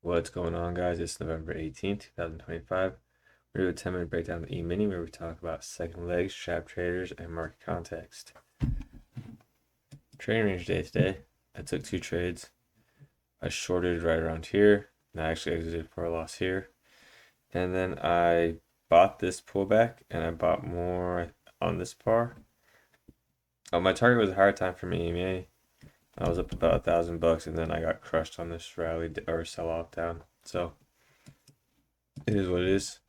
What's going on, guys? It's November 18th, 2025. We're doing a 10-minute breakdown of the E-mini where we talk about second legs, trap traders, and market context. Trading range day today. I took two trades. I shorted right around here, and I actually exited for a loss here. And then I bought this pullback, and I bought more on this bar. My target was a higher time for me, EMA. I was up about $1,000, and then I got crushed on this rally or sell off down. So it is what it is.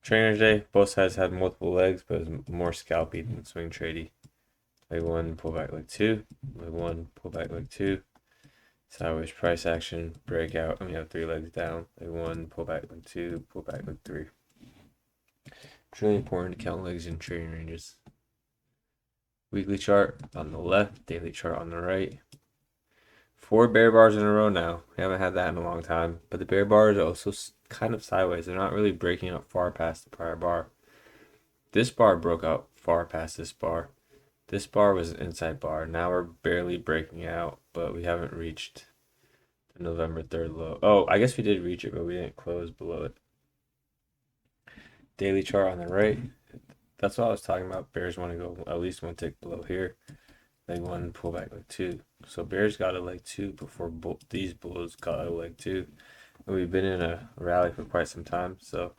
Trainer day, both sides had multiple legs, but it was more scalpy than swing tradey. Leg one, pull back leg two. Leg one, pull back leg two. Sideways price action, breakout, and we have three legs down. Leg one, pull back leg two, pull back leg three. It's really important to count legs in trading ranges. Weekly chart on the left, daily chart on the right. 4 bear bars in a row now. We haven't had that in a long time. But the bear bars are also kind of sideways. They're not really breaking up far past the prior bar. This bar broke out far past this bar. This bar was an inside bar. Now we're barely breaking out, but we haven't reached the November 3rd low. Oh, I guess we did reach it, but we didn't close below it. Daily chart on the right. That's what I was talking about. Bears want to go at least one tick below here. Leg one, pull back leg two. So bears got a leg two before these bulls got a leg two. And we've been in a rally for quite some time. So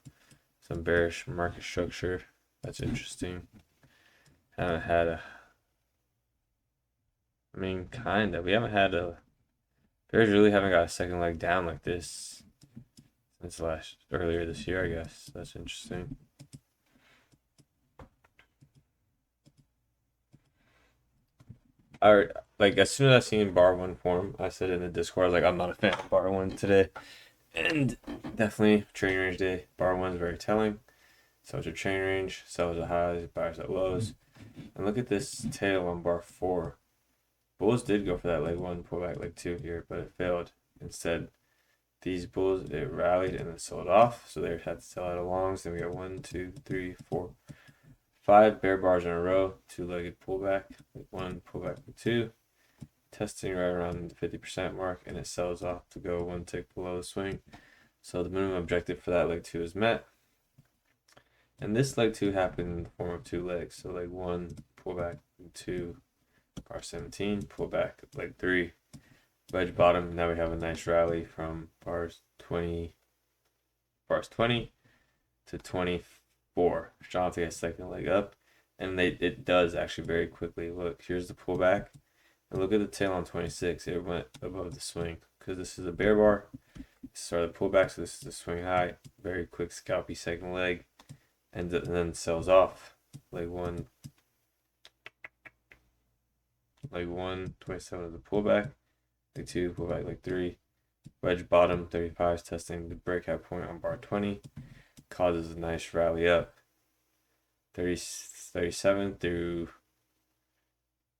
some bearish market structure. That's interesting. Haven't had a, kind of. We haven't had a, bears really haven't got a second leg down like this since earlier this year, I guess. That's interesting. Like as soon as I seen bar one form, I said in the Discord, I was like, I'm not a fan of bar one today. And definitely trading range day, bar one is very telling. Sells your trading range, sells at highs, buyers at lows. And look at this tail on bar four. Bulls did go for that leg one, pull back leg two here, but it failed. Instead, these bulls, it rallied and then sold off. So they had to sell out of longs. Then we got 1, 2, 3, 4, 5 bear bars in a row, two-legged pullback, leg one, pullback leg two, testing right around the 50% mark, and it sells off to go one tick below the swing. So the minimum objective for that leg two is met. And this leg two happened in the form of two legs. So leg one, pullback, leg two, bar 17, pullback, leg three, wedge bottom. Now we have a nice rally from bars 20 to 24. Strong to get second leg up, and it does actually very quickly. Look, here's the pullback, and look at the tail on 26. It went above the swing because this is a bear bar. This is the pullback, so this is the swing high. Very quick scalpy second leg, and then sells off. Leg one, 27 of the pullback. Leg two, pullback, leg three. Wedge bottom, 35 is testing the breakout point on bar 20. Causes a nice rally up. 37 through.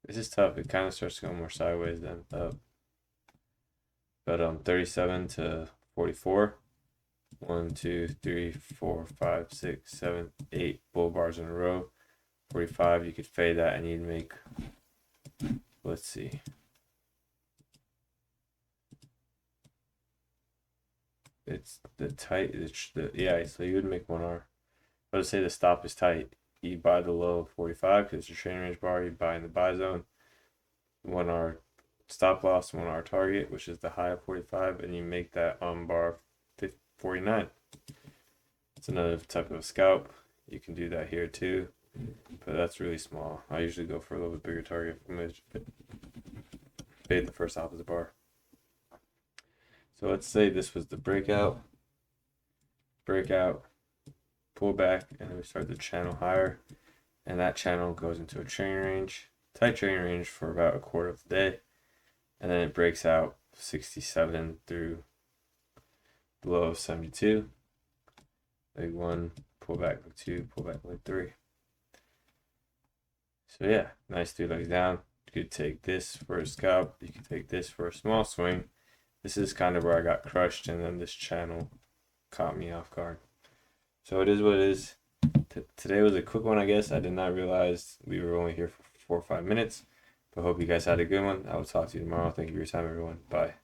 This is tough. It kind of starts to go more sideways than up. But 37 to 44. 1, 2, 3, 4, 5, 6, 7, 8 bull bars in a row. 45, you could fade that and you'd make, let's see. It's the tight, yeah, so you would make 1R. But let's say the stop is tight. You buy the low of 45 because it's your trading range bar. You buy in the buy zone. 1R stop loss, 1R target, which is the high of 45, and you make that on bar 49. It's another type of scalp. You can do that here too, but that's really small. I usually go for a little bit bigger target. I'm going to fade the first opposite bar. So let's say this was the breakout, pull back, and then we start the channel higher, and that channel goes into a trading range, tight trading range for about a quarter of the day, and then it breaks out 67 through the low of 72. Leg one, pull back, leg two, pull back, leg three. So yeah, nice 3 legs down. You could take this for a scalp, you could take this for a small swing. This is kind of where I got crushed, and then this channel caught me off guard. So it is what it is. Today was a quick one, I guess. I did not realize we were only here for 4 or 5 minutes. But hope you guys had a good one. I will talk to you tomorrow. Thank you for your time, everyone. Bye.